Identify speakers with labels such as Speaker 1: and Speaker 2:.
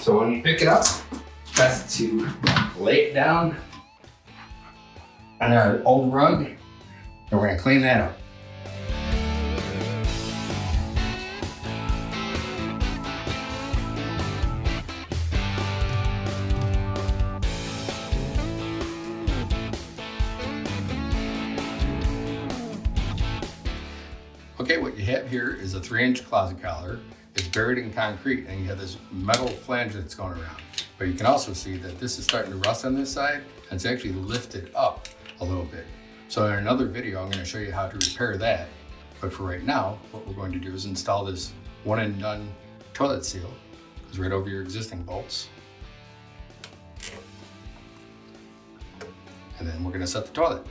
Speaker 1: So when you pick it up, best to lay it down on our old rug, and we're gonna clean that up. Okay, what you have here is a 3-inch closet collar. It's buried in concrete and you have this metal flange that's going around. But you can also see that this is starting to rust on this side and it's actually lifted up a little bit. So in another video, I'm going to show you how to repair that. But for right now, what we're going to do is install this one and done toilet seal. It goes right over your existing bolts. And then we're going to set the toilet.